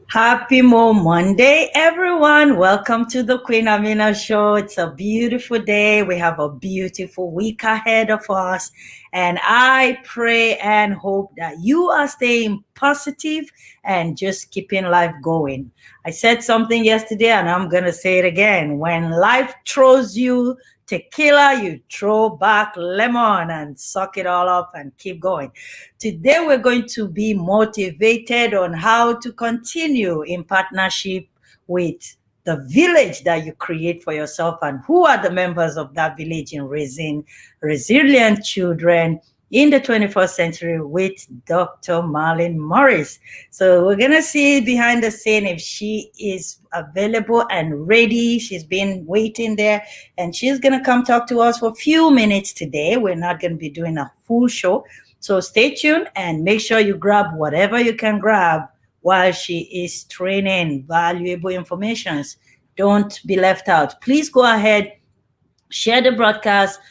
Happy Mo Monday, everyone. Welcome to the Queen Amina Show. It's a beautiful day. We have a beautiful week ahead of us. And I pray and hope that you are staying positive and just keeping life going. I said something yesterday and I'm going to say it again. When life throws you tequila, you throw back lemon and suck it all up and keep going. Today, we're going to be motivated on how to continue in partnership with the village that you create for yourself and who are the members of that village in raising resilient children in the 21st century with Dr. Marlyn Morris. So we're going to see behind the scene if she is available and ready. She's been waiting there and she's going to come talk to us for a few minutes today. We're not going to be doing a full show. So stay tuned and make sure you grab whatever you can grab while she is training valuable information. Don't be left out. Please go ahead, share the broadcast,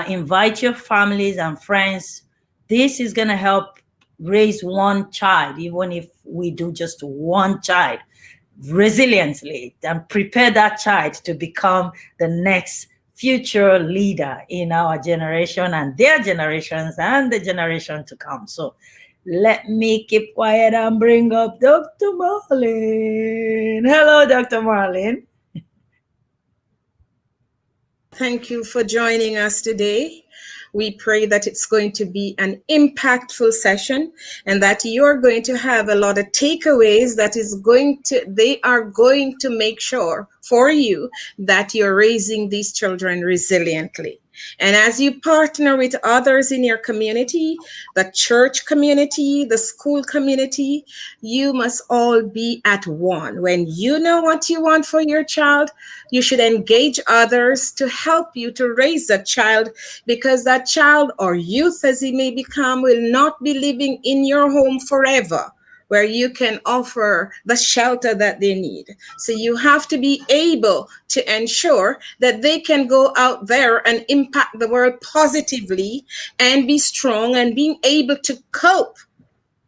invite your families and friends. This is going to help raise one child, even if we do just one child, resiliently, and prepare that child to become the next future leader in our generation and their generations and the generation to come. So let me keep quiet and bring up Dr. Marlyn. Hello, Dr. Marlyn. Thank you for joining us today. We pray that it's going to be an impactful session and that you're going to have a lot of takeaways they are going to make sure for you that you're raising these children resiliently. And as you partner with others in your community, the church community, the school community, you must all be at one. When you know what you want for your child, you should engage others to help you to raise that child, because that child or youth, as he may become, will not be living in your home forever, where you can offer the shelter that they need. So you have to be able to ensure that they can go out there and impact the world positively and be strong and being able to cope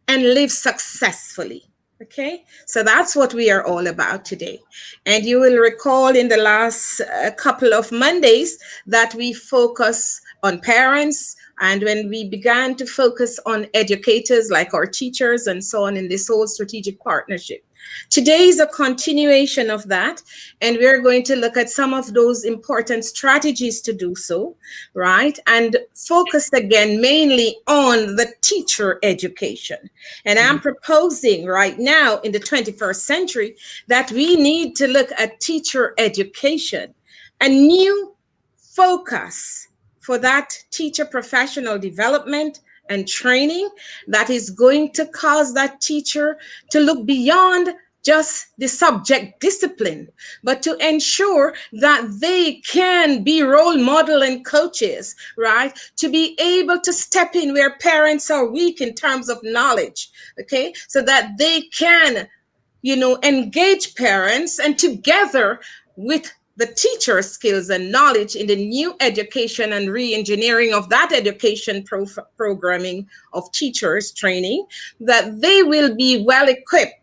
and live successfully. Okay, so that's what we are all about today. And you will recall in the last couple of Mondays that we focus on parents, and when we began to focus on educators like our teachers and so on in this whole strategic partnership. Today is a continuation of that, and we're going to look at some of those important strategies to do so, right? And focus again mainly on the teacher education. And I'm proposing right now in the 21st century that we need to look at teacher education, a new focus for that teacher professional development and training that is going to cause that teacher to look beyond just the subject discipline, but to ensure that they can be role model and coaches, right? To be able to step in where parents are weak in terms of knowledge, okay? So that they can, engage parents and together with the teacher skills and knowledge in the new education and re-engineering of that education programming of teachers training, that they will be well equipped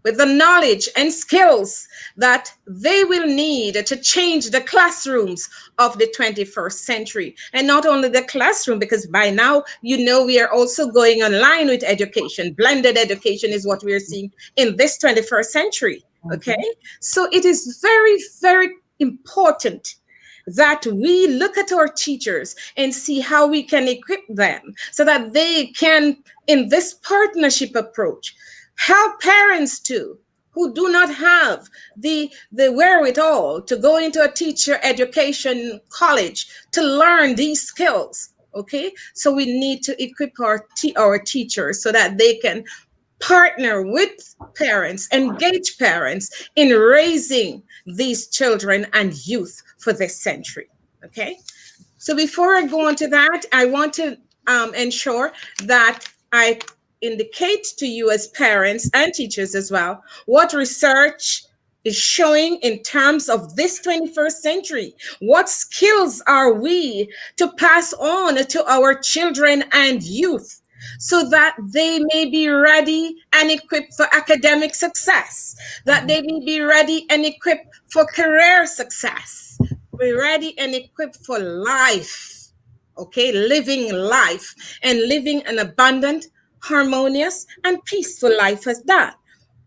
with the knowledge and skills that they will need to change the classrooms of the 21st century. And not only the classroom, because by now, we are also going online with education. Blended education is what we are seeing in this 21st century, okay? So it is very, very important that we look at our teachers and see how we can equip them so that they can, in this partnership approach, help parents too, who do not have the wherewithal to go into a teacher education college to learn these skills. Okay, so we need to equip our teachers so that they can partner with parents, engage parents in raising these children and youth for this century. Okay, so before I go on to that, I want to ensure that I indicate to you as parents and teachers as well what research is showing in terms of this 21st century. What skills are we to pass on to our children and youth? so that they may be ready and equipped for academic success, that they may be ready and equipped for career success, be ready and equipped for life. Okay, living life and living an abundant, harmonious, and peaceful life as that,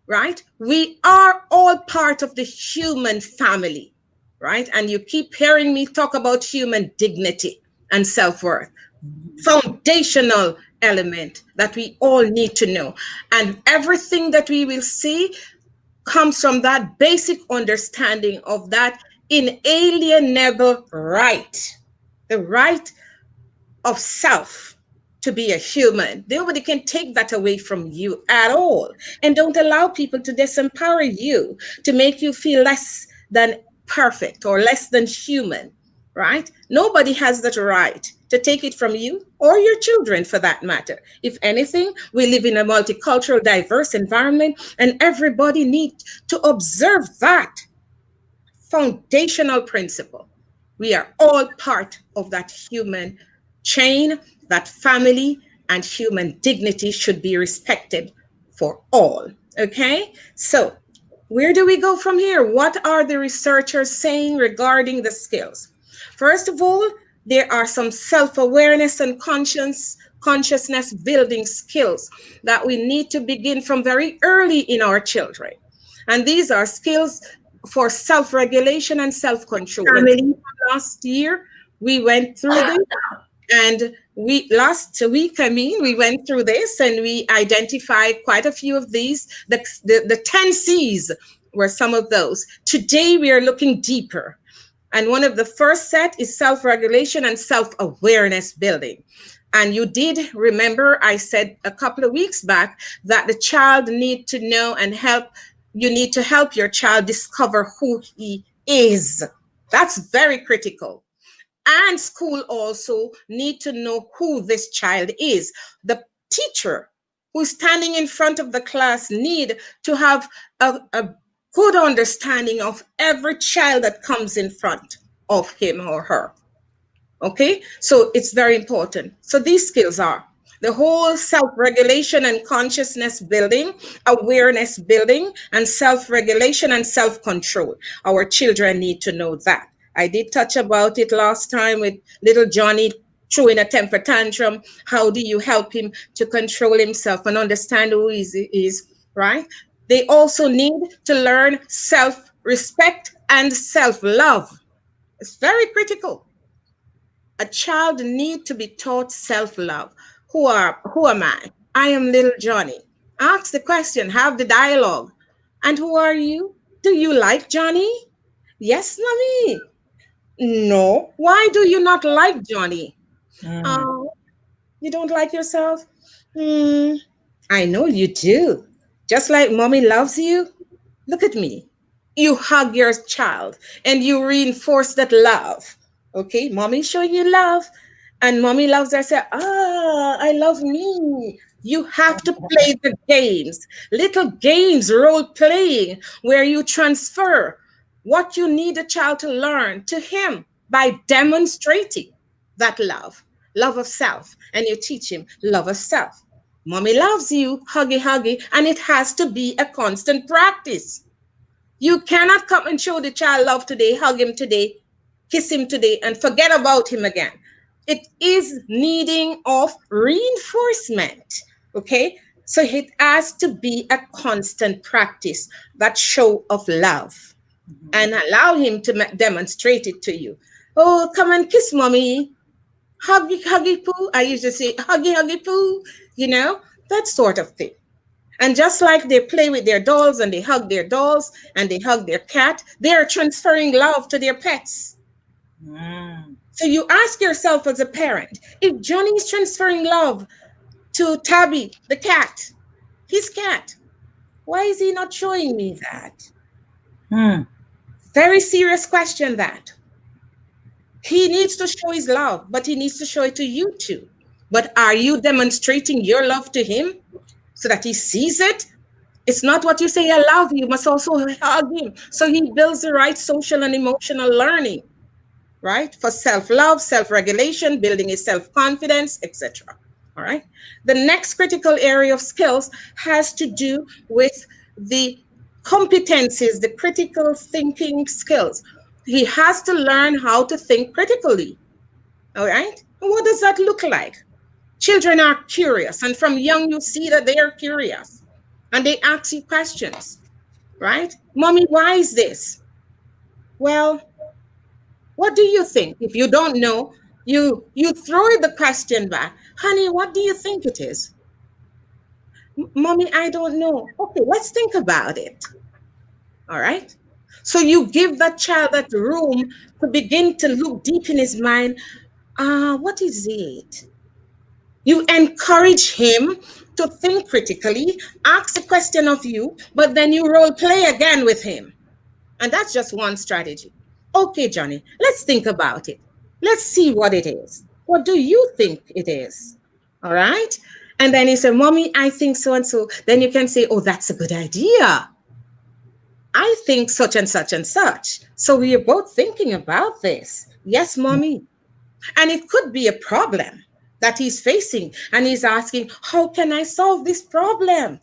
right? We are all part of the human family, right? And you keep hearing me talk about human dignity and self worth, foundational element that we all need to know. And everything that we will see comes from that basic understanding of that inalienable right, the right of self to be a human. Nobody can take that away from you at all. And don't allow people to disempower you, to make you feel less than perfect or less than human, right? Nobody has that right to take it from you or your children for that matter. If anything, we live in a multicultural, diverse environment, and everybody needs to observe that foundational principle. We are all part of that human chain, that family, and human dignity should be respected for all. Okay? So, where do we go from here? What are the researchers saying regarding the skills? First of all, there are some self-awareness and consciousness building skills that we need to begin from very early in our children. And these are skills for self-regulation and self-control. And last year we went through this, and we last week, we went through this and we identified quite a few of these. The 10 C's were some of those. Today we are looking deeper. And one of the first set is self-regulation and self-awareness building. And you did remember I said a couple of weeks back that the child need to know and help. You need to help your child discover who he is. That's very critical. And school also need to know who this child is. The teacher who's standing in front of the class need to have a good understanding of every child that comes in front of him or her. Okay, so it's very important. So these skills are the whole self-regulation and consciousness building, awareness building, and self-regulation and self-control. Our children need to know that. I did touch about it last time with little Johnny throwing a temper tantrum. How do you help him to control himself and understand who he is, right? They also need to learn self-respect and self-love. It's very critical. A child need to be taught self-love. Who am I? I am little Johnny. Ask the question, have the dialogue. And who are you? Do you like Johnny? Yes, mommy. No. Why do you not like Johnny? Oh, you don't like yourself? I know you do. Just like mommy loves you. Look at me. You hug your child and you reinforce that love. Okay, mommy showing you love, and mommy loves her. Say, I love me. You have to play the games, little games, role playing, where you transfer what you need a child to learn to him by demonstrating that love of self, and you teach him love of self. Mommy loves you, huggy, huggy, and it has to be a constant practice. You cannot come and show the child love today, hug him today, kiss him today, and forget about him again. It is needing of reinforcement, okay? So it has to be a constant practice, that show of love, and allow him to demonstrate it to you. Oh, come and kiss mommy. Huggy, huggy poo. I used to say, huggy, huggy poo, that sort of thing. And just like they play with their dolls and they hug their dolls and they hug their cat, they are transferring love to their pets. So you ask yourself as a parent, if Johnny is transferring love to Tabby, the cat, his cat, why is he not showing me that? Very serious question that. He needs to show his love, but he needs to show it to you too. But are you demonstrating your love to him so that he sees it? It's not what you say, I love you, you must also hug him. So he builds the right social and emotional learning, right? For self-love, self-regulation, building his self-confidence, etc. All right. The next critical area of skills has to do with the competencies, the critical thinking skills. He has to learn how to think critically. All right. And what does that look like? Children are curious, and from young, you see that they are curious and they ask you questions, right? Mommy, why is this? Well, what do you think? If you don't know, you throw the question back. Honey, what do you think it is? Mommy, I don't know. Okay, let's think about it. All right. So you give that child that room to begin to look deep in his mind. What is it? You encourage him to think critically, ask a question of you, but then you role play again with him. And that's just one strategy. Okay, Johnny, let's think about it. Let's see what it is. What do you think it is? All right. And then he said, Mommy, I think so and so. Then you can say, Oh, that's a good idea. I think such and such and such. So we are both thinking about this. Yes, Mommy. And it could be a problem that he's facing. And he's asking, How can I solve this problem? Mhm.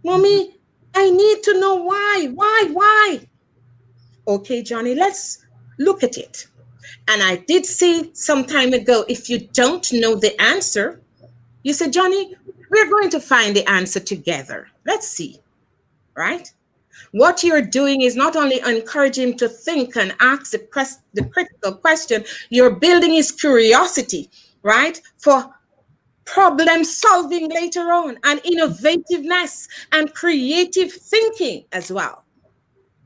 Mommy, I need to know why. Why? Okay, Johnny, let's look at it. And I did say some time ago, if you don't know the answer, you said, Johnny, we're going to find the answer together. Let's see, right? What you're doing is not only encouraging him to think and ask the critical question, you're building his curiosity, right? For problem solving later on, and innovativeness and creative thinking as well,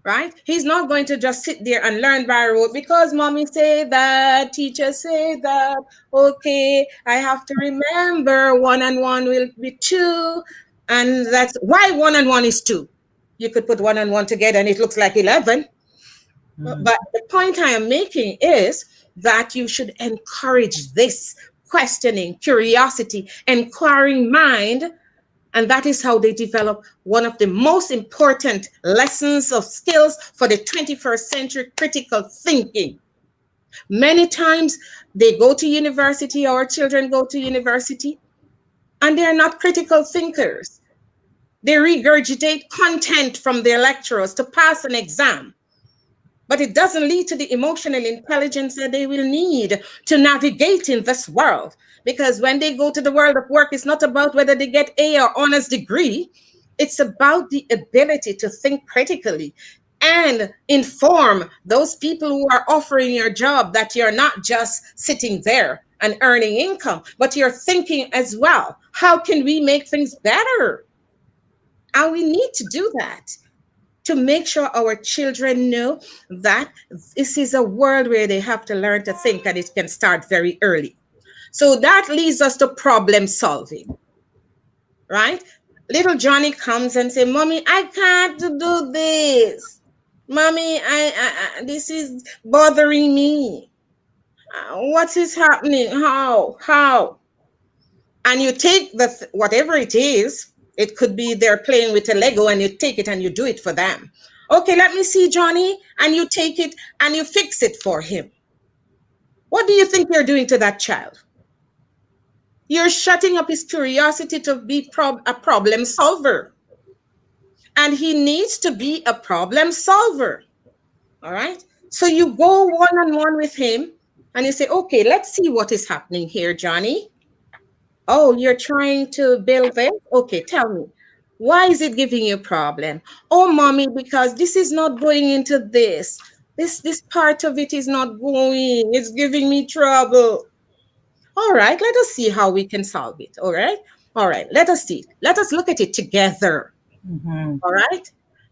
right? He's not going to just sit there and learn by rote because mommy say that, teacher say that. Okay, I have to remember one and one will be two, and that's why one and one is two. You could put one and one together and it looks like 11. Mhm. But the point I am making is that you should encourage this questioning, curiosity, inquiring mind, and that is how they develop one of the most important lessons of skills for the 21st century, critical thinking. Many times they go to university, our children go to university, and they're not critical thinkers. They regurgitate content from their lecturers to pass an exam, but it doesn't lead to the emotional intelligence that they will need to navigate in this world. Because when they go to the world of work, it's not about whether they get A or honors degree. It's about the ability to think critically and inform those people who are offering your job that you're not just sitting there and earning income, but you're thinking as well. How can we make things better? And we need to do that to make sure our children know that this is a world where they have to learn to think, and it can start very early. So that leads us to problem solving, right? Little Johnny comes and say, Mommy, I can't do this. Mommy, this is bothering me. What is happening? How? And you take whatever it is. It could be they're playing with a Lego and you take it and you do it for them. Okay, let me see, Johnny. And you take it and you fix it for him. What do you think you're doing to that child? You're shutting up his curiosity to be a problem solver. And he needs to be a problem solver. All right. So you go one on one with him and you say, okay, let's see what is happening here, Johnny. Oh, you're trying to build this? Okay, tell me. Why is it giving you a problem? Oh, mommy, because this is not going into this. This part of it is not going. It's giving me trouble. All right, let us see how we can solve it. All right. All right, let us see. Let us look at it together. Mhm. All right.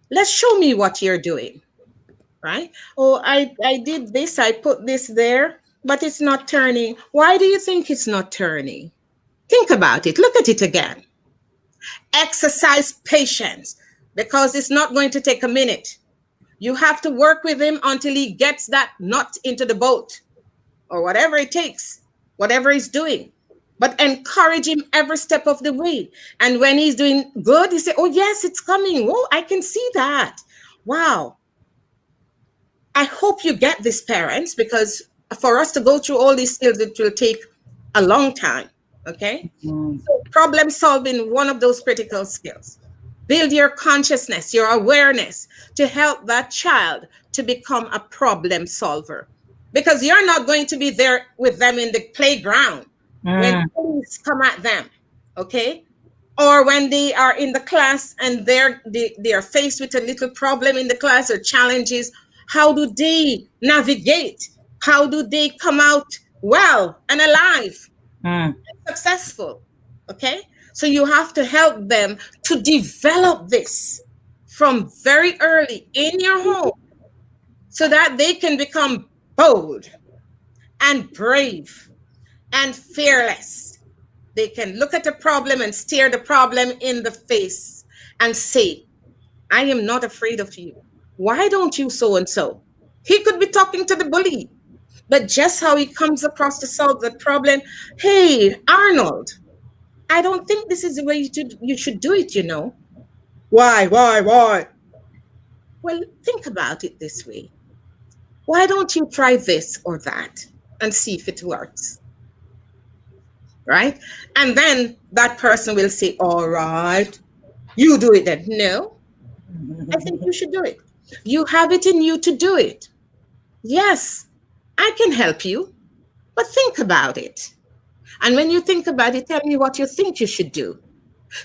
Let's show me what you're doing. Right. Oh, I did this. I put this there, but it's not turning. Why do you think it's not turning? Think about it. Look at it again. Exercise patience because it's not going to take a minute. You have to work with him until he gets that nut into the boat or whatever it takes, whatever he's doing. But encourage him every step of the way. And when he's doing good, you say, Oh, yes, it's coming. Oh, I can see that. Wow. I hope you get this, parents, because for us to go through all these skills, it will take a long time. Okay? Mm. So problem solving, one of those critical skills. Build your consciousness, your awareness to help that child to become a problem solver. Because you're not going to be there with them in the playground when Mm. police come at them. Okay? Or when they are in the class and they are faced with a little problem in the class or challenges, how do they navigate? How do they come out well and alive, Mm. successful? Okay, so you have to help them to develop this from very early in your home so that they can become bold and brave and fearless. They can look at a problem and stare the problem in the face and say, I am not afraid of you. Why don't you so and so? He could be talking to the bully, but just how he comes across to solve the problem. Hey, Arnold, I don't think this is the way you should do it, you know. Why? Well, think about it this way. Why don't you try this or that and see if it works? Right? And then that person will say, all right, you do it then. No, I think you should do it. You have it in you to do it. Yes, I can help you, but think about it. And when you think about it, tell me what you think you should do.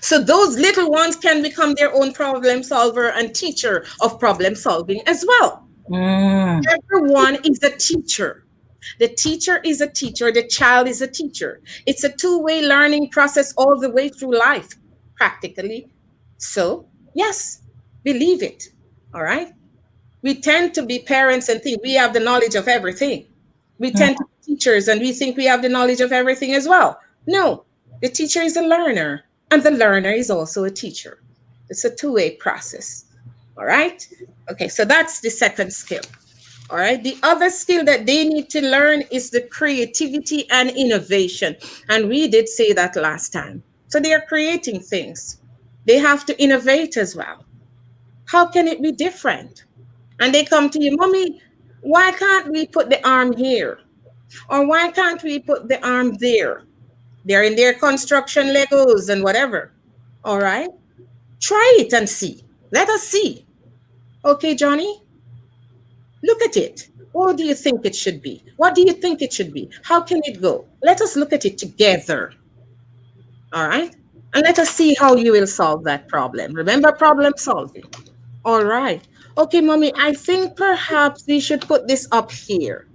So those little ones can become their own problem solver and teacher of problem solving as well. Mm. Everyone is a teacher. The teacher is a teacher, the child is a teacher. It's a two-way learning process all the way through life, practically. So, yes, believe it. All right. We tend to be parents and think we have the knowledge of everything. We Mm. tend to be teachers and we think we have the knowledge of everything as well. No, the teacher is a learner and the learner is also a teacher. It's a two-way process. All right. Okay, so that's the second skill. All right. The other skill that they need to learn is the creativity and innovation. And we did say that last time. So they are creating things. They have to innovate as well. How can it be different? And they come to you, Mommy, why can't we put the arm here? Or why can't we put the arm there? They're in their construction Legos and whatever. All right. Try it and see. Let us see. Okay, Johnny, look at it. What do you think it should be? What do you think it should be? How can it go? Let us look at it together. All right. And let us see how you will solve that problem. Remember problem solving. All right. Okay, mommy, I think perhaps we should put this up here.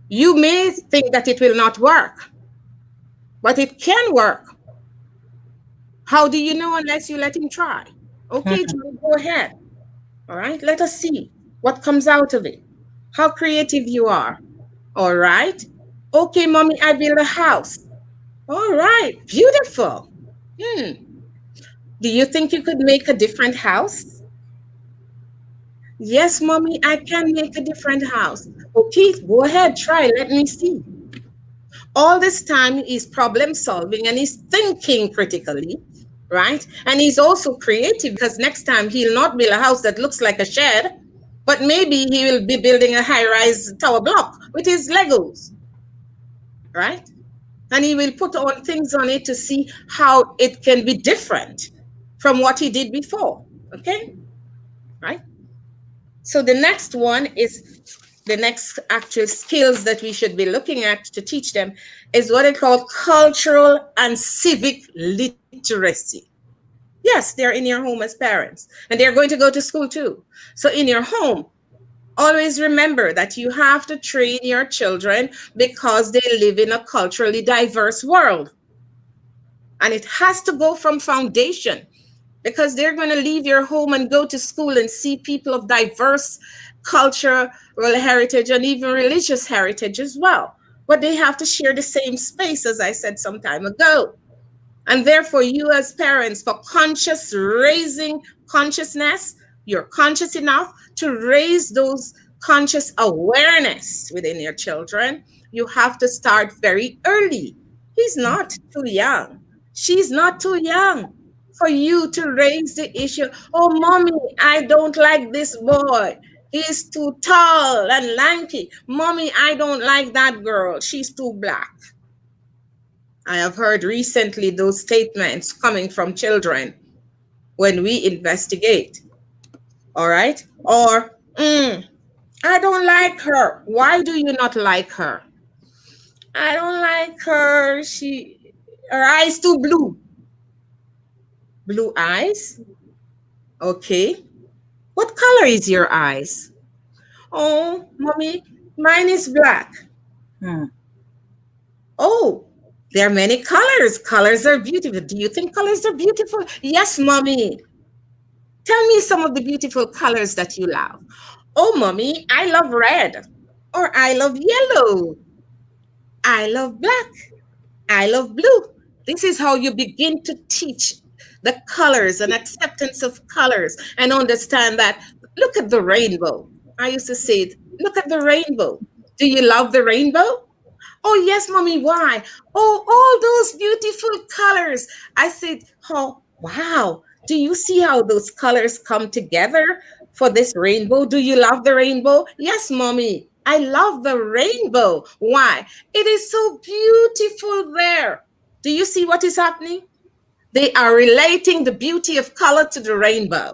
You may think that it will not work, but it can work. How do you know unless you let him try? Okay, Mm. John, go ahead. All right. Let us see what comes out of it. How creative you are. All right. Okay, mommy, I build a house. All right. Beautiful. Hmm. Do you think you could make a different house? Yes, mommy, I can make a different house. Okay, go ahead, try. Let me see. All this time he's problem solving and he's thinking critically, right? And he's also creative because next time he'll not build a house that looks like a shed, but maybe he will be building a high rise tower block with his Legos, right? And he will put on things on it to see how it can be different from what he did before. Okay, right? So the next one is the next actual skills that we should be looking at to teach them is what I call cultural and civic literacy. Yes, they're in your home as parents and they're going to go to school too. So in your home, always remember that you have to train your children because they live in a culturally diverse world. And it has to go from foundation because they're going to leave your home and go to school and see people of diverse cultural heritage and even religious heritage as well. But they have to share the same space, as I said some time ago. And therefore, you as parents, for conscious raising consciousness, you're conscious enough to raise those conscious awareness within your children. You have to start very early. He's not too young. She's not too young for you to raise the issue. Oh, mommy, I don't like this boy. He's too tall and lanky. Mommy, I don't like that girl. She's too black. I have heard recently those statements coming from children when we investigate. All right. Or, I don't like her. Why do you not like her? I don't like her. Her eyes too blue. Blue eyes? Okay. What color is your eyes? Oh, mommy, mine is black. Hmm. Oh, there are many colors. Colors are beautiful. Do you think colors are beautiful? Yes, mommy. Tell me some of the beautiful colors that you love. Oh, mommy, I love red. Or I love yellow. I love black. I love blue. This is how you begin to teach the colors and acceptance of colors and understand that. Look at the rainbow. I used to say, look at the rainbow. Do you love the rainbow? Oh, yes, mommy. Why? Oh, all those beautiful colors. I said, oh, wow. Do you see how those colors come together for this rainbow? Do you love the rainbow? Yes, mommy. I love the rainbow. Why? It is so beautiful there. Do you see what is happening? They are relating the beauty of color to the rainbow.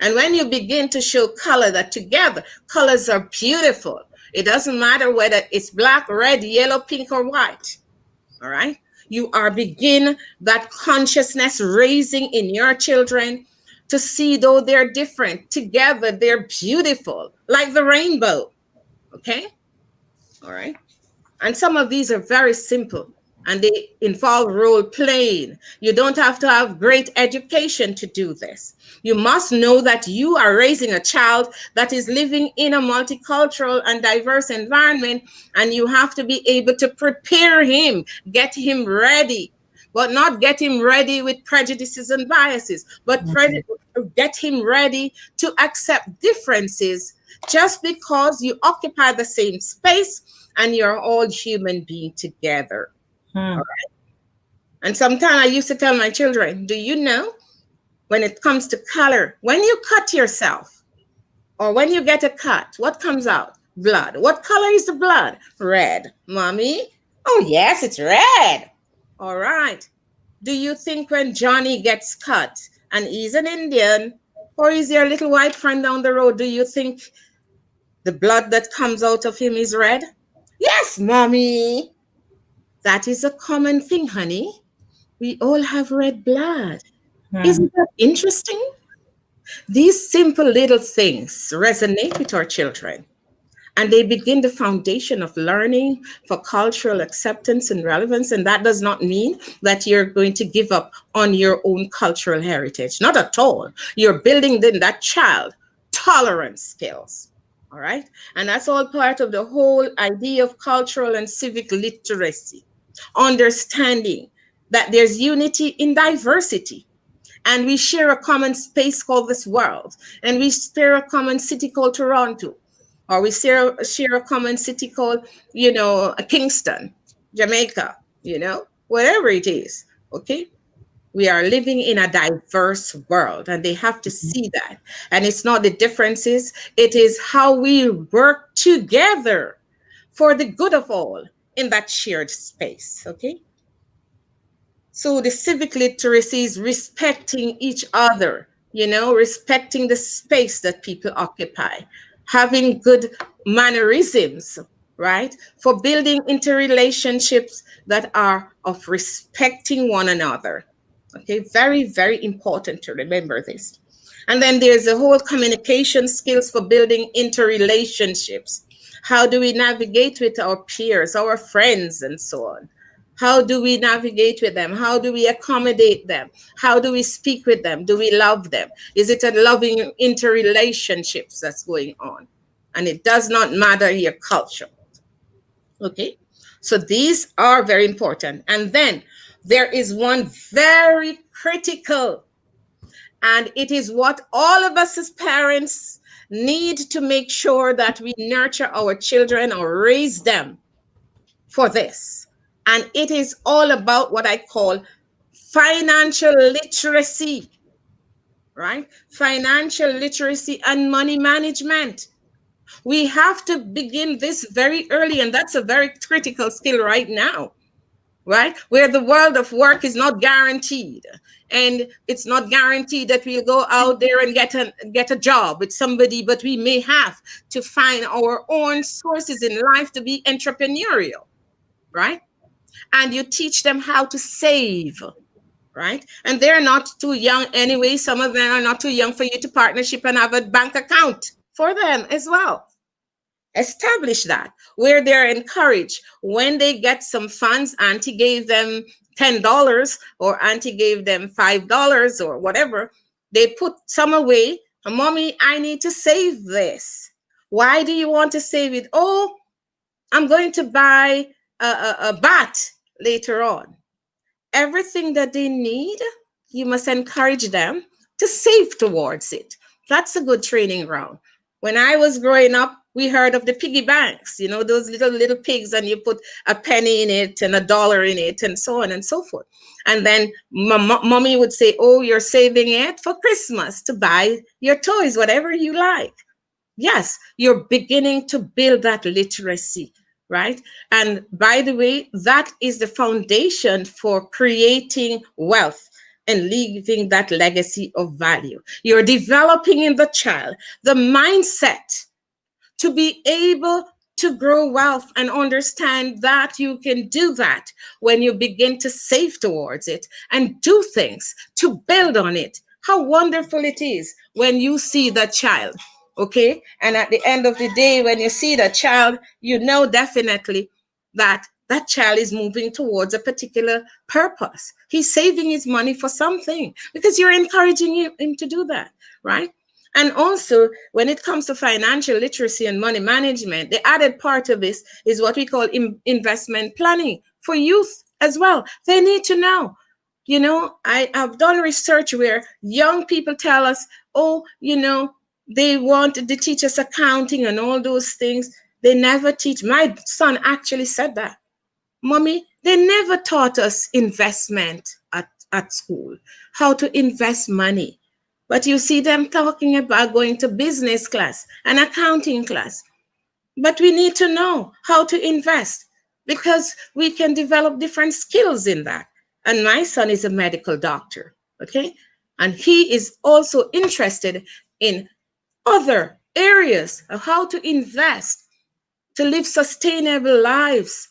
And when you begin to show color that together, colors are beautiful. It doesn't matter whether it's black, red, yellow, pink, or white. All right. You are begin that consciousness raising in your children to see though they're different, together they're beautiful, like the rainbow. Okay. All right. And some of these are very simple and they involve role playing. You don't have to have great education to do this. You must know that you are raising a child that is living in a multicultural and diverse environment, and you have to be able to prepare him, get him ready, but not get him ready with prejudices and biases, but get him ready to accept differences just because you occupy the same space and you're all human being together. Hmm. And sometimes I used to tell my children, do you know when it comes to color, when you cut yourself or when you get a cut, what comes out? Blood. What color is the blood? Red. Mommy? Oh, yes, it's red. All right. Do you think when Johnny gets cut and he's an Indian or is your little white friend down the road, do you think the blood that comes out of him is red? Yes, mommy. That is a common thing, honey. We all have red blood. Hmm. Isn't that interesting? These simple little things resonate with our children and they begin the foundation of learning for cultural acceptance and relevance. And that does not mean that you're going to give up on your own cultural heritage. Not at all. You're building in that child tolerance skills. All right. And that's all part of the whole idea of cultural and civic literacy, understanding that there's unity in diversity and we share a common space called this world, and we share a common city called Toronto, or we share a common city called, Kingston, Jamaica, whatever it is. Okay. We are living in a diverse world, and they have to see that. And it's not the differences, it is how we work together for the good of all in that shared space. Okay. So the civic literacy is respecting each other, respecting the space that people occupy, having good mannerisms, right? For building interrelationships that are of respecting one another. Okay, very, very important to remember this. And then there's the whole communication skills for building interrelationships. How do we navigate with our peers, our friends, and so on? How do we navigate with them? How do we accommodate them? How do we speak with them? Do we love them? Is it a loving interrelationships that's going on? And it does not matter your culture. Okay. So these are very important. And then there is one very critical, and it is what all of us as parents need to make sure that we nurture our children or raise them for this. And it is all about what I call financial literacy, right? Financial literacy and money management. We have to begin this very early, and that's a very critical skill right now. right? Where the world of work is not guaranteed. And it's not guaranteed that we'll go out there and get a job with somebody, but we may have to find our own sources in life to be entrepreneurial, right? And you teach them how to save, right? And they're not too young anyway. Some of them are not too young for you to partnership and have a bank account for them as well. Establish that where they're encouraged when they get some funds. Auntie gave them $10 or auntie gave them $5 or whatever. They put some away. Mommy, I need to save this. Why do you want to save it? Oh, I'm going to buy a bat later on. Everything that they need, you must encourage them to save towards it. That's a good training ground. When I was growing up, we heard of the piggy banks, you know, those little pigs, and you put a penny in it and $1 in it, and so on and so forth. And then mommy would say, oh, you're saving it for Christmas to buy your toys, whatever you like. Yes, you're beginning to build that literacy, right? And by the way, that is the foundation for creating wealth and leaving that legacy of value. You're developing in the child the mindset to be able to grow wealth and understand that you can do that when you begin to save towards it and do things to build on it. How wonderful it is when you see the child, okay? And at the end of the day, when you see the child, you know definitely that that child is moving towards a particular purpose. He's saving his money for something because you're encouraging him to do that, right? And also, when it comes to financial literacy and money management, the added part of this is what we call investment planning for youth as well. They need to know. You know, I have done research where young people tell us, oh, you know, they want to teach us accounting and all those things. They never teach. My son actually said that. Mommy, they never taught us investment at school, how to invest money. But you see them talking about going to business class and accounting class. But we need to know how to invest because we can develop different skills in that. And my son is a medical doctor, okay? And he is also interested in other areas of how to invest to live sustainable lives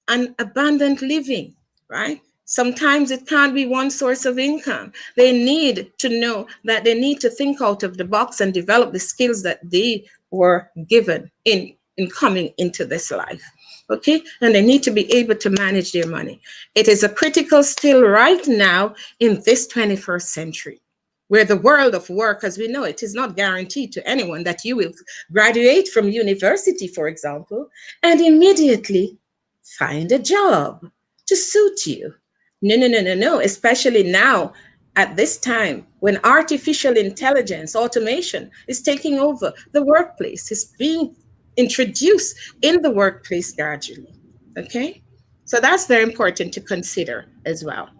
and abundant living, right? Sometimes it can't be one source of income. They need to know that they need to think out of the box and develop the skills that they were given in coming into this life. Okay? And they need to be able to manage their money. It is a critical skill right now in this 21st century, where the world of work, as we know, it is not guaranteed to anyone that you will graduate from university, for example, and immediately find a job to suit you. No, no, no, no, no. Especially now at this time when artificial intelligence, automation is taking over the workplace, is being introduced in the workplace gradually. Okay? So that's very important to consider as well.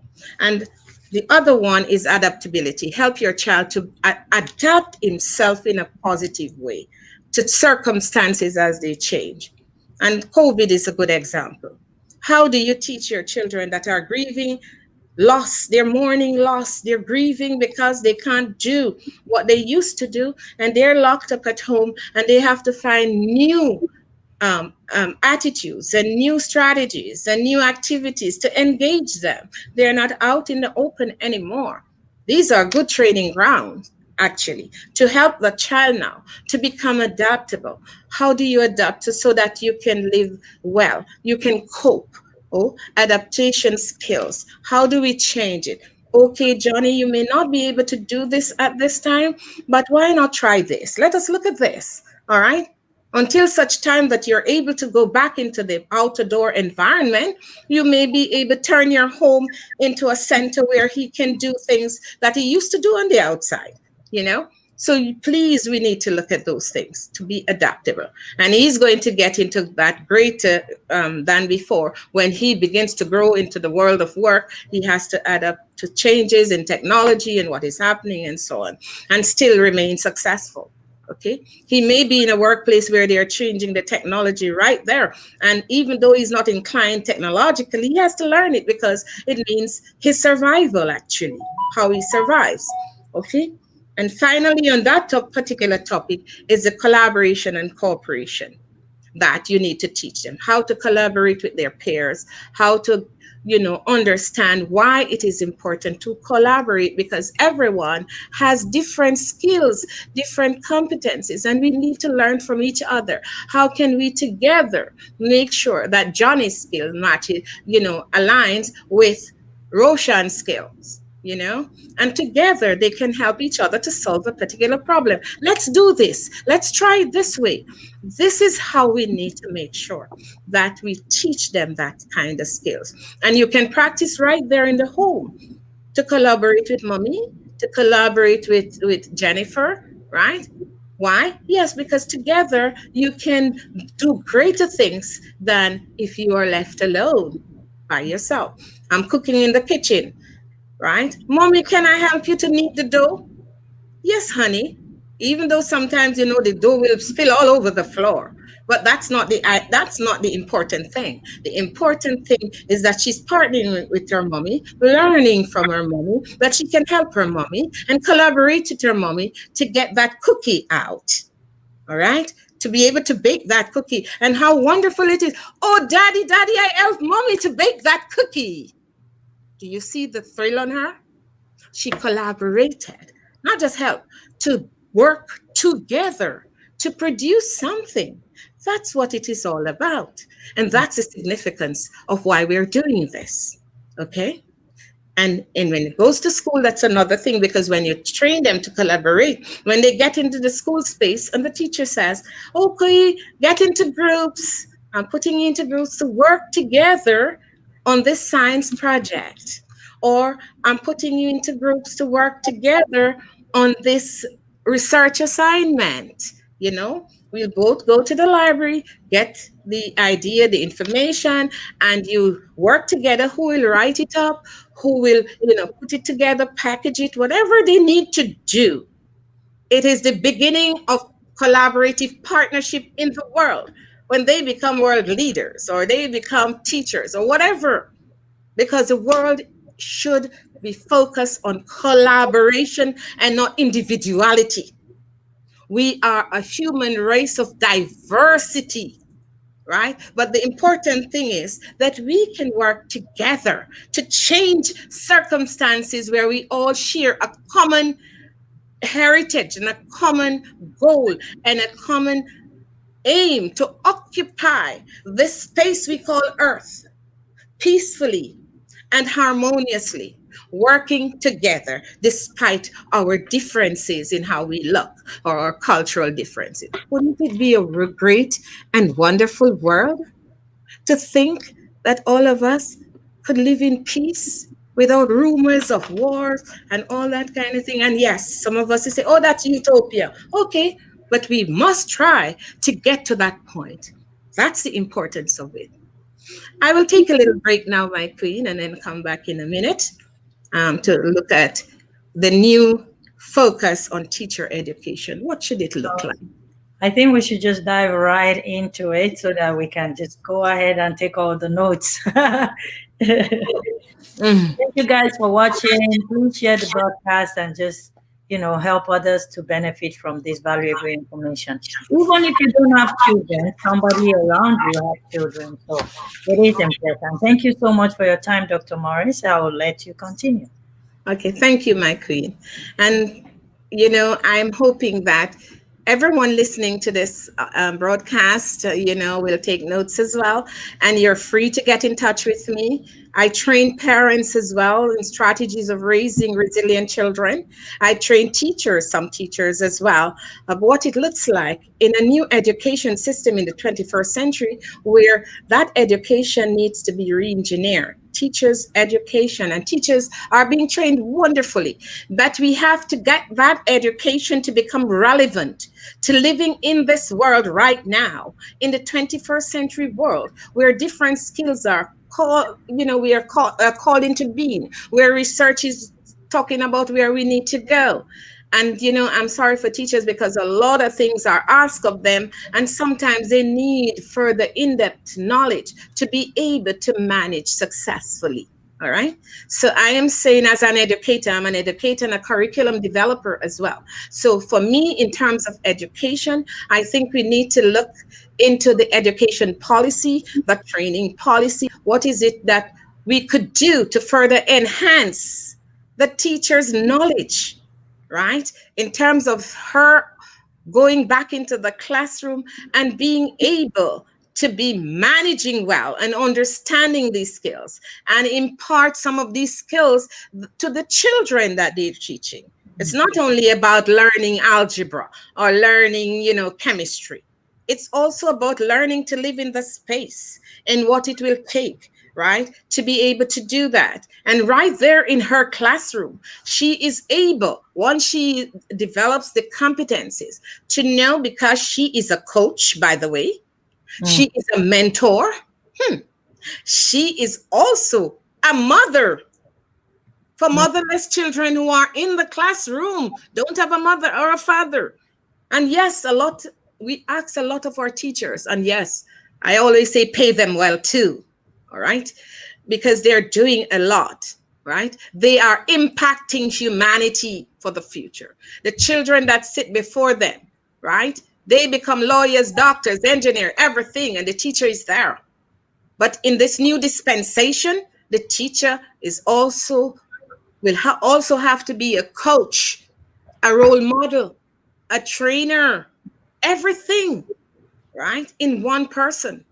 And the other one is adaptability. Help your child to adapt himself in a positive way to circumstances as they change. And COVID is a good example. How do you teach your children that are grieving loss, they're mourning loss, they're grieving because they can't do what they used to do, and they're locked up at home and they have to find new attitudes and new strategies and new activities to engage them. They're not out in the open anymore. These are good training grounds, actually, to help the child now to become adaptable. How do you adapt so that you can live well? You can cope. Oh, adaptation skills. How do we change it? Okay, Johnny, you may not be able to do this at this time, but why not try this? Let us look at this. All right, until such time that you're able to go back into the outdoor environment, you may be able to turn your home into a center where he can do things that he used to do on the outside, you know? So please, we need to look at those things to be adaptable. And he's going to get into that greater than before. When he begins to grow into the world of work, he has to adapt to changes in technology and what is happening and so on, and still remain successful. Okay, he may be in a workplace where they are changing the technology right there, and even though he's not inclined technologically, he has to learn it because it means his survival, actually, how he survives. Okay, and finally, on that particular topic is the collaboration and cooperation that you need to teach them how to collaborate with their peers, how to, understand why it is important to collaborate, because everyone has different skills, different competencies, and we need to learn from each other. How can we together make sure that Johnny's skill matches, aligns with Roshan's skills? And together they can help each other to solve a particular problem. Let's do this. Let's try it this way. This is how we need to make sure that we teach them that kind of skills. And you can practice right there in the home to collaborate with mommy, to collaborate with Jennifer, right? Why? Yes, because together you can do greater things than if you are left alone by yourself. I'm cooking in the kitchen, right? Mommy, can I help you to knead the dough? Yes, honey. Even though sometimes the dough will spill all over the floor, but that's not the important thing. The important thing is that she's partnering with her mommy, learning from her mommy, that she can help her mommy and collaborate with her mommy to get that cookie out. All right, to be able to bake that cookie, and how wonderful it is. Oh, daddy, I helped mommy to bake that cookie. Do you see the thrill on her? She collaborated, not just help, to work together to produce something. That's what it is all about. And that's the significance of why we're doing this. Okay? And when it goes to school, that's another thing, because when you train them to collaborate, when they get into the school space and the teacher says, okay, get into groups, I'm putting you into groups to work together on this science project, or I'm putting you into groups to work together on this research assignment. We'll both go to the library, get the idea, the information, and you work together. Who will write it up? Who will, put it together, package it, whatever they need to do. It is the beginning of collaborative partnership in the world when they become world leaders or they become teachers or whatever, because the world should be focused on collaboration and not individuality. We are a human race of diversity, right? But the important thing is that we can work together to change circumstances where we all share a common heritage and a common goal and a common aim to occupy this space we call Earth peacefully and harmoniously, working together despite our differences in how we look or our cultural differences. Wouldn't it be a great and wonderful world to think that all of us could live in peace without rumors of wars and all that kind of thing? And yes, some of us will say, oh, that's utopia. Okay, but we must try to get to that point. That's the importance of it. I will take a little break now, my queen, and then come back in a minute to look at the new focus on teacher education. What should it look like? I think we should just dive right into it so that we can just go ahead and take all the notes. Mm. Thank you guys for watching. Please share the broadcast and just, help others to benefit from this valuable information. Even if you don't have children, somebody around you has children. So it is important. Thank you so much for your time, Dr. Morris. I will let you continue. Okay, thank you, my queen. And, I'm hoping that everyone listening to this broadcast, will take notes as well. And you're free to get in touch with me. I train parents as well in strategies of raising resilient children. I train teachers, some teachers as well, of what it looks like in a new education system in the 21st century, where that education needs to be re-engineered. Teachers' education, and teachers are being trained wonderfully, but we have to get that education to become relevant to living in this world right now, in the 21st century world, where different skills are called, we are called into being, where research is talking about where we need to go. And, I'm sorry for teachers because a lot of things are asked of them, and sometimes they need further in-depth knowledge to be able to manage successfully. All right. So I am saying, as an educator, I'm an educator and a curriculum developer as well. So for me, in terms of education, I think we need to look into the education policy, the training policy. What is it that we could do to further enhance the teacher's knowledge, right? In terms of her going back into the classroom and being able to be managing well and understanding these skills and impart some of these skills to the children that they're teaching. It's not only about learning algebra or learning, chemistry. It's also about learning to live in the space and what it will take, right, to be able to do that. And right there in her classroom, she is able, once she develops the competencies, to know, because she is a coach, by the way, she is a mentor, she is also a mother for motherless children who are in the classroom, don't have a mother or a father. And yes, we ask a lot of our teachers, and yes, I always say pay them well too. All right, because they're doing a lot, right? They are impacting humanity for the future. The children that sit before them, right? They become lawyers, doctors, engineers, everything, and the teacher is there. But in this new dispensation, the teacher is also also have to be a coach, a role model, a trainer, everything, right? In one person.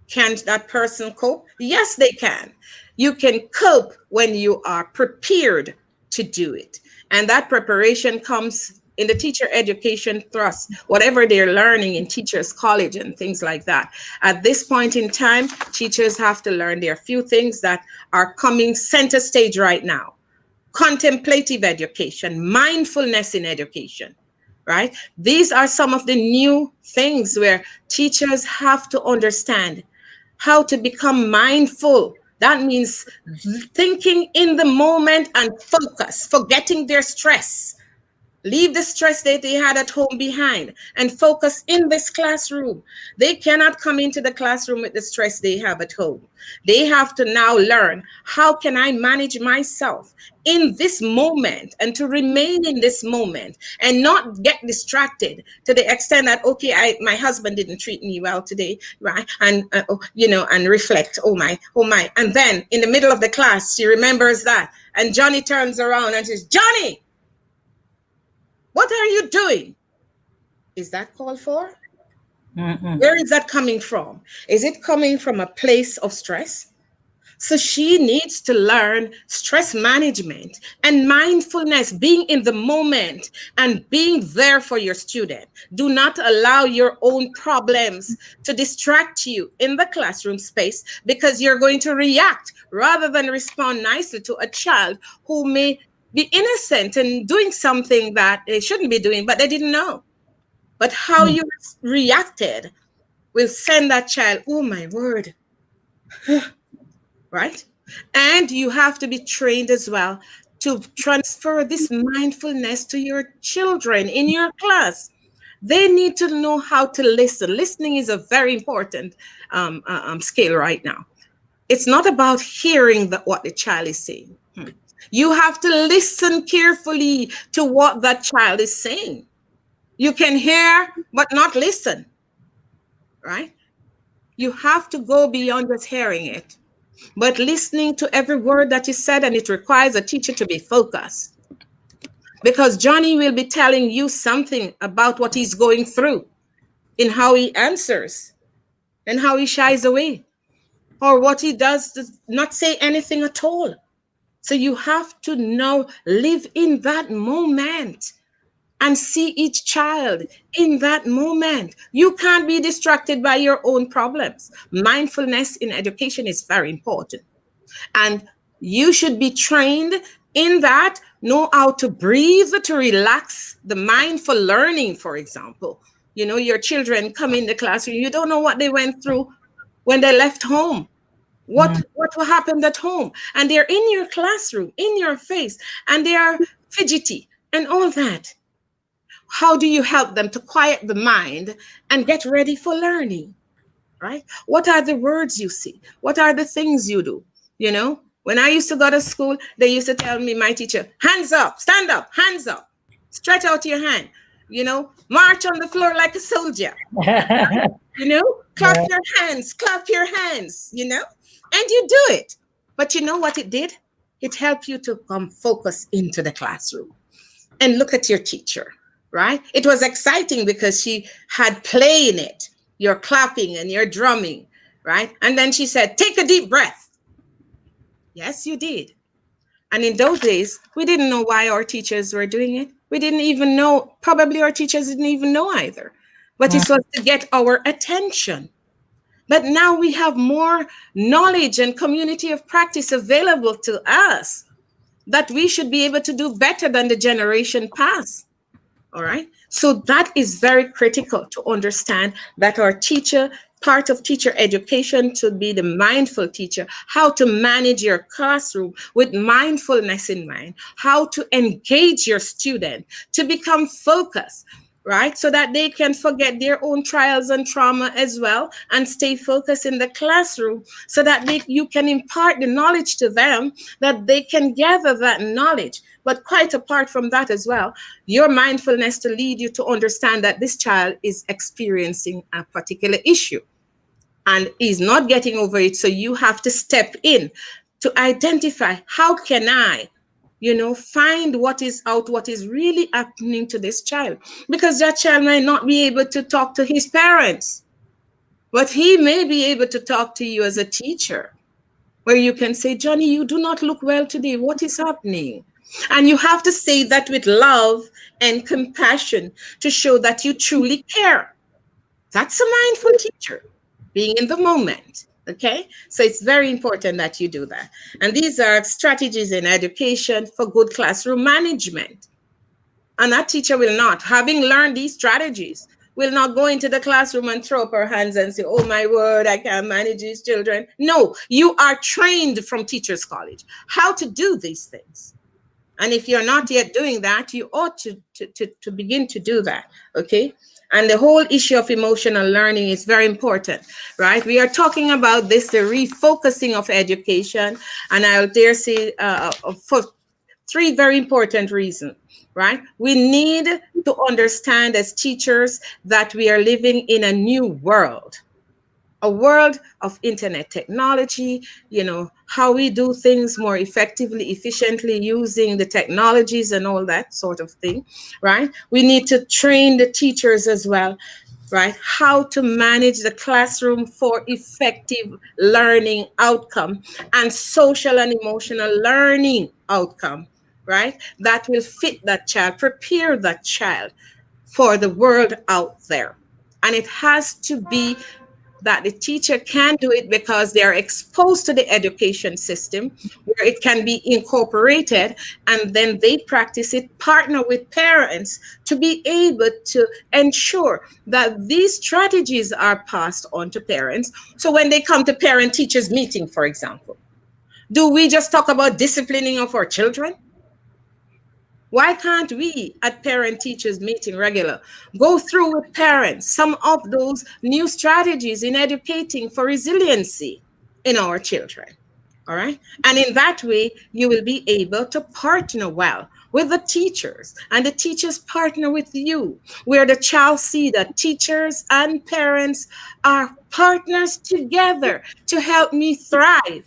Can that person cope? Yes, they can. You can cope when you are prepared to do it. And that preparation comes in the teacher education thrust, whatever they're learning in teachers college and things like that. At this point in time, teachers have to learn. There are a few things that are coming center stage right now: contemplative education, mindfulness in education, right? These are some of the new things where teachers have to understand how to become mindful. That means thinking in the moment and focus, forgetting their stress. Leave the stress that they had at home behind and focus in this classroom. They cannot come into the classroom with the stress they have at home. They have to now learn, how can I manage myself in this moment and to remain in this moment and not get distracted to the extent that, okay, my husband didn't treat me well today, right? And and reflect, oh my, and then in the middle of the class she remembers that, and Johnny turns around and says, Johnny, what are you doing? Is that called for? Where is that coming from? Is it coming from a place of stress? So she needs to learn stress management and mindfulness, being in the moment and being there for your student. Do not allow your own problems to distract you in the classroom space, because you're going to react rather than respond nicely to a child who may be innocent and doing something that they shouldn't be doing, but they didn't know. But how you reacted will send that child, oh my word, right? And you have to be trained as well to transfer this mindfulness to your children in your class. They need to know how to listen. Listening is a very important skill right now. It's not about hearing what the child is saying. You have to listen carefully to what that child is saying. You can hear, but not listen, right? You have to go beyond just hearing it, but listening to every word that is said, and it requires a teacher to be focused. Because Johnny will be telling you something about what he's going through, in how he answers and how he shies away, or what he does to not say anything at all. So you have to now live in that moment and see each child in that moment. You can't be distracted by your own problems. Mindfulness in education is very important. And you should be trained in that, know how to breathe, to relax the mind for learning, for example. Your children come in the classroom, you don't know what they went through when they left home. What happened at home, and they're in your classroom, in your face, and they are fidgety and all that. How do you help them to quiet the mind and get ready for learning? Right? What are the words you see? What are the things you do? You know, when I used to go to school, they used to tell me, my teacher, hands up, stand up, hands up, stretch out your hand, you know, march on the floor like a soldier, you know, clap your hands, you know, and you do it. But you know what it did? It helped you to come focus into the classroom and look at your teacher, right? It was exciting because she had play in it. You're clapping and you're drumming, right? And then she said, take a deep breath. Yes, you did. And in those days, we didn't know why our teachers were doing it. We didn't even know, probably our teachers didn't even know either. But it was to get our attention. But now we have more knowledge and community of practice available to us that we should be able to do better than the generation past. All right. So that is very critical to understand that our teacher, part of teacher education should be the mindful teacher, how to manage your classroom with mindfulness in mind, how to engage your student to become focused, right? So that they can forget their own trials and trauma as well and stay focused in the classroom so that you can impart the knowledge to them, that they can gather that knowledge. But quite apart from that as well, your mindfulness to lead you to understand that this child is experiencing a particular issue and is not getting over it. So you have to step in to identify, how can I, you know, find what is really happening to this child, because that child might not be able to talk to his parents, but he may be able to talk to you as a teacher, where you can say, Johnny, you do not look well today, what is happening? And you have to say that with love and compassion to show that you truly care. That's a mindful teacher, being in the moment. Okay, so it's very important that you do that. And these are strategies in education for good classroom management. And that teacher will not, having learned these strategies, will not go into the classroom and throw up her hands and say, oh my word, I can't manage these children. No, you are trained from Teachers College how to do these things. And if you're not yet doing that, you ought to begin to do that. Okay. And the whole issue of emotional learning is very important, right? We are talking about this, the refocusing of education. And I'll dare say for three very important reasons, right? We need to understand as teachers that we are living in a new world, a world of internet technology, you know, how we do things more effectively, efficiently using the technologies and all that sort of thing, right? We need to train the teachers as well, right? How to manage the classroom for effective learning outcome and social and emotional learning outcome, right? That will fit that child, prepare that child for the world out there. And it has to be that the teacher can do it because they are exposed to the education system where it can be incorporated, and then they practice it, partner with parents to be able to ensure that these strategies are passed on to parents. So when they come to parent teachers meeting, for example, do we just talk about disciplining of our children? Why can't we at parent teachers meeting regular go through with parents some of those new strategies in educating for resiliency in our children? All right. And in that way, you will be able to partner well with the teachers, and the teachers partner with you, where the child see that teachers and parents are partners together to help me thrive,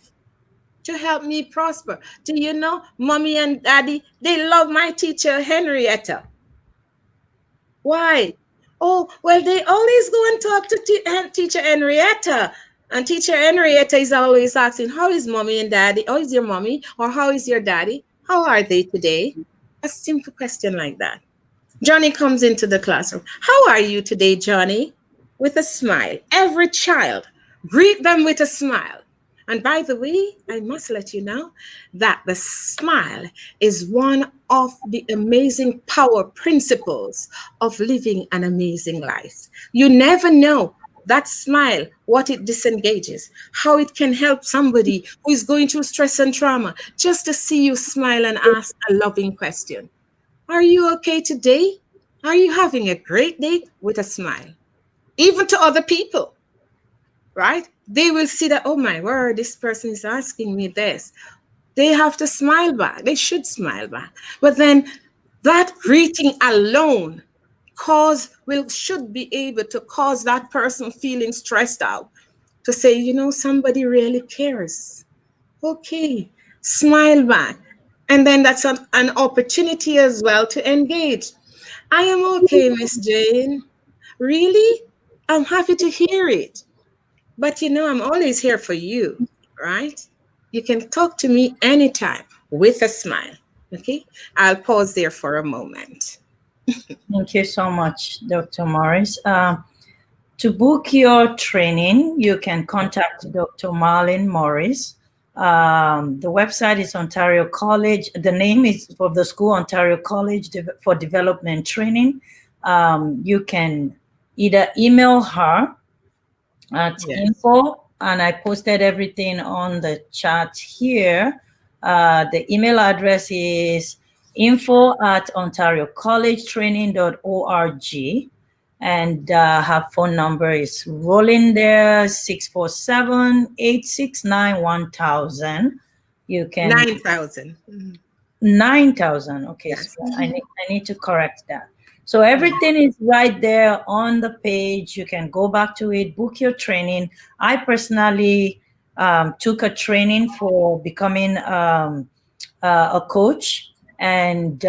to help me prosper. Do you know, mommy and daddy, they love my teacher, Henrietta. Why? Oh, well, they always go and talk to teacher Henrietta. And teacher Henrietta is always asking, how is mommy and daddy? How is your mommy? Or how is your daddy? How are they today? A simple question like that. Johnny comes into the classroom. How are you today, Johnny? With a smile. Every child, greet them with a smile. And by the way, I must let you know that the smile is one of the amazing power principles of living an amazing life. You never know that smile, what it disengages, how it can help somebody who is going through stress and trauma, just to see you smile and ask a loving question. Are you okay today? Are you having a great day with a smile? Even to other people, right? They will see that, oh my word, this person is asking me this. They have to smile back. They should smile back. But then that greeting alone should be able to cause that person feeling stressed out to say, somebody really cares. Okay, smile back. And then that's an opportunity as well to engage. I am okay, Miss Jane. Really? I'm happy to hear it. But I'm always here for you, right? You can talk to me anytime with a smile. Okay? I'll pause there for a moment. Thank you so much, Dr. Morris. To book your training, you can contact Dr. Marlyn Morris. The website is Ontario College. The name is of the school, Ontario College for Development Training. You can either email her at Yes. info, and I posted everything on the chat here. The email address is info@ontariocollegetraining.org, and her phone number is rolling there, 647-869-1000. You can 9,000. 9,000. Okay, so Yes. I need to correct that. So everything is right there on the page. You can go back to it, book your training. I personally took a training for becoming a coach, and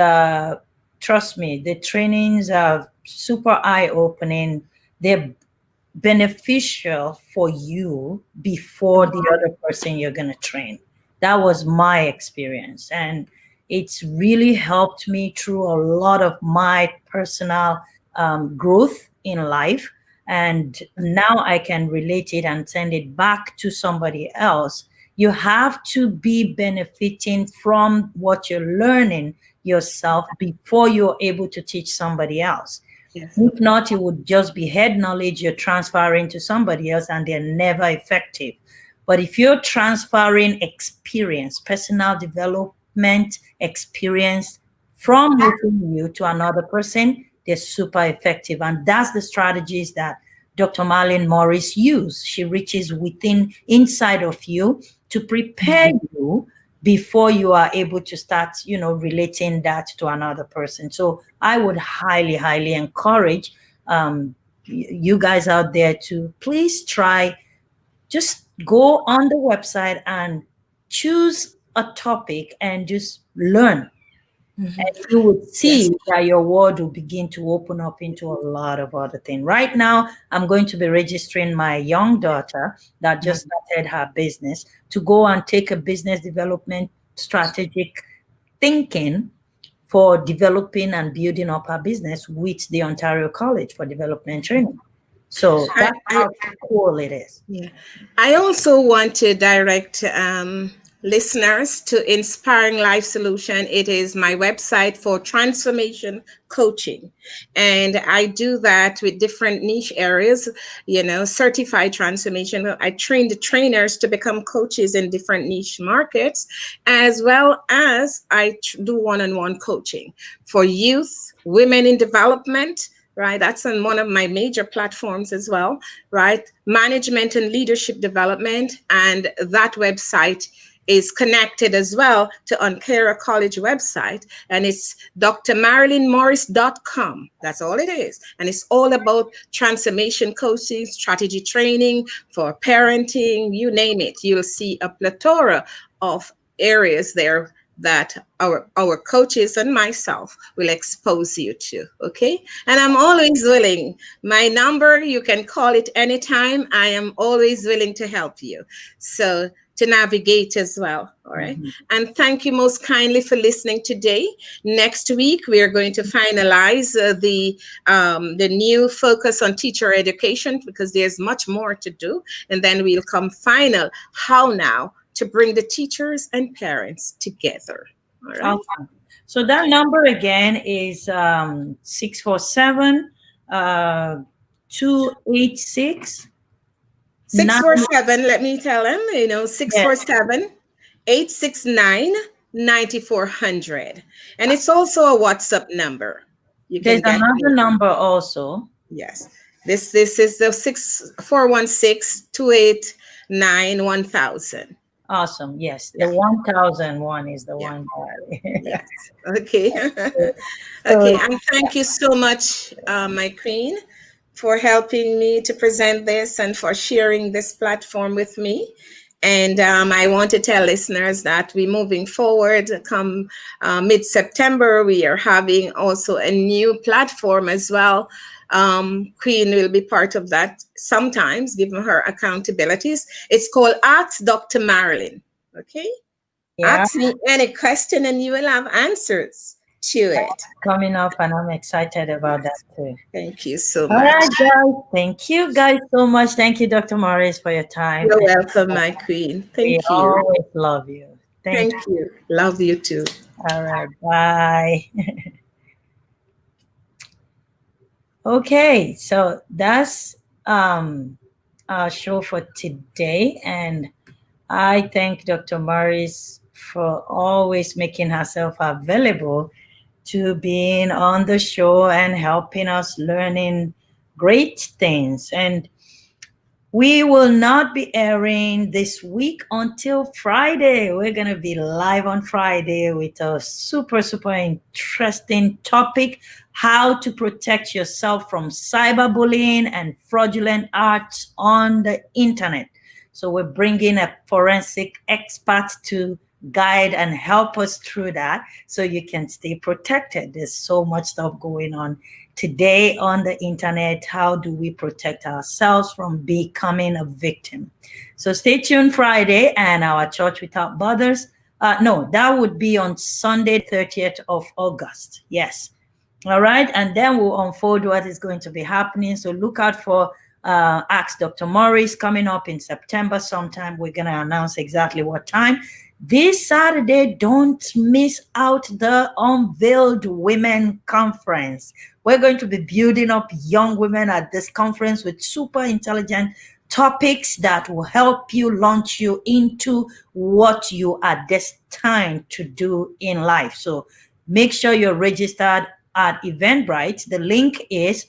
trust me, the trainings are super eye-opening. They're beneficial for you before the other person you're going to train. That was my experience. And it's really helped me through a lot of my personal growth in life. And now I can relate it and send it back to somebody else. You have to be benefiting from what you're learning yourself before you're able to teach somebody else. Yes. If not, it would just be head knowledge you're transferring to somebody else, and they're never effective. But if you're transferring experience, personal development experience from within you to another person, they're super effective. And that's the strategies that Dr. Marlyn Morris used. She reaches within, inside of you to prepare you before you are able to start, relating that to another person. So I would highly, highly encourage you guys out there to please try, just go on the website and choose a topic and just learn. And you would Yes. see that your world will begin to open up into a lot of other things. Right now, I'm going to be registering my young daughter that just started her business to go and take a business development strategic thinking for developing and building up her business with the Ontario College for Development Training. So I, that's I, how cool it is. yeah. I also want to direct listeners to Inspiring Life Solution. It is my website for transformation coaching. And I do that with different niche areas, certified transformation. I train the trainers to become coaches in different niche markets, as well as do one-on-one coaching for youth, women in development, right? That's on one of my major platforms as well, right? Management and leadership development. And that website is connected as well to Ontario College website, and it's drmarlynmorris.com. That's all it is. And it's all about transformation coaching, strategy training for parenting, you name it. You'll see a plethora of areas there that our coaches and myself will expose you to. Okay, and I'm always willing. My number, you can call it anytime. I am always willing to help you, so to navigate as well. All right. Mhm. And thank you most kindly for listening today. Next week we are going to finalize the new focus on teacher education, because there's much more to do, and then we'll come final how now to bring the teachers and parents together. All right. Awesome. So that number again is 647 286 647, let me tell them, Yes. 647 869 9400. And it's also a WhatsApp number. you There's can get another me. number also. Yes. This is the 6416-289-1000. Awesome. Yes. The Yeah. 1001 is the Yeah. one. Yes. Okay. Okay. So, And thank you so much, my queen, for helping me to present this and for sharing this platform with me. And I want to tell listeners that we're moving forward. Come mid-September, we are having also a new platform as well. Queen will be part of that sometimes, given her accountabilities. It's called Ask Dr. Marlyn. Okay? yeah, Ask me any question and you will have answers to it. coming up, and I'm excited about that too. Thank you so All much. right, guys. Thank you guys so much. Thank you, Dr. Morris, for your time. You're And welcome, my queen. we Thank you. always love you. Thank Thank you. you. Love you too. All right. Bye. Okay. So that's our show for today. And I thank Dr. Morris for always making herself available to being on the show and helping us learning great things. And we will not be airing this week until Friday. We're going to be live on Friday with a super, super interesting topic: how to protect yourself from cyberbullying and fraudulent acts on the internet. So we're bringing a forensic expert to guide and help us through that so you can stay protected. There's so much stuff going on today on the internet. How do we protect ourselves from becoming a victim? So stay tuned Friday and our Church Without Borders. No, that would be on Sunday, 30th of August. Yes. All right. And then we'll unfold what is going to be happening. So look out for Ask Dr. Morris coming up in September sometime. We're going to announce exactly what time. This Saturday, don't miss out the Unveiled Women Conference. We're going to be building up young women at this conference with super intelligent topics that will help you launch you into what you are destined to do in life. So make sure you're registered at Eventbrite. The link is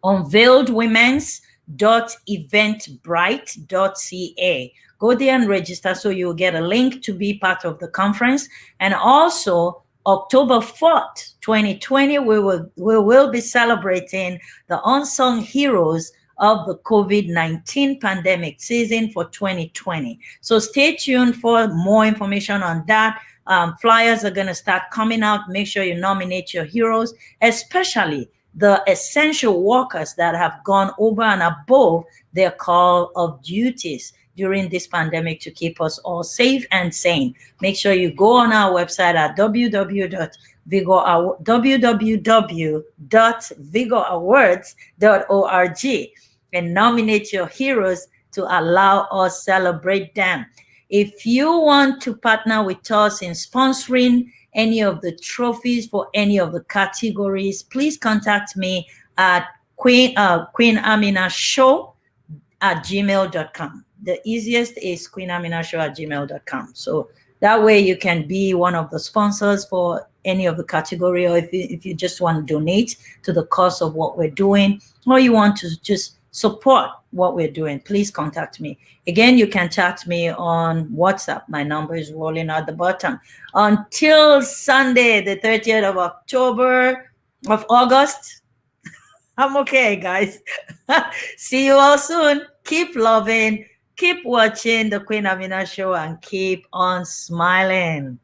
unveiledwomens.eventbrite.ca. Go there and register so you'll get a link to be part of the conference. And also, October 4th, 2020, we will be celebrating the unsung heroes of the COVID-19 pandemic season for 2020. So stay tuned for more information on that. Flyers are going to start coming out. Make sure you nominate your heroes, especially the essential workers that have gone over and above their call of duties during this pandemic to keep us all safe and sane. Make sure you go on our website at www.vigorawards.org and nominate your heroes to allow us celebrate them. If you want to partner with us in sponsoring any of the trophies for any of the categories, please contact me at queenaminashow@gmail.com. The easiest is queenaminashow@gmail.com. So that way you can be one of the sponsors for any of the category, or if you just want to donate to the cause of what we're doing, or you want to just support what we're doing, please contact me. Again, you can chat me on WhatsApp. My number is rolling at the bottom. Until Sunday, the 30th of August, I'm okay, guys. See you all soon. Keep loving, keep watching the Queen Amina Show, and keep on smiling.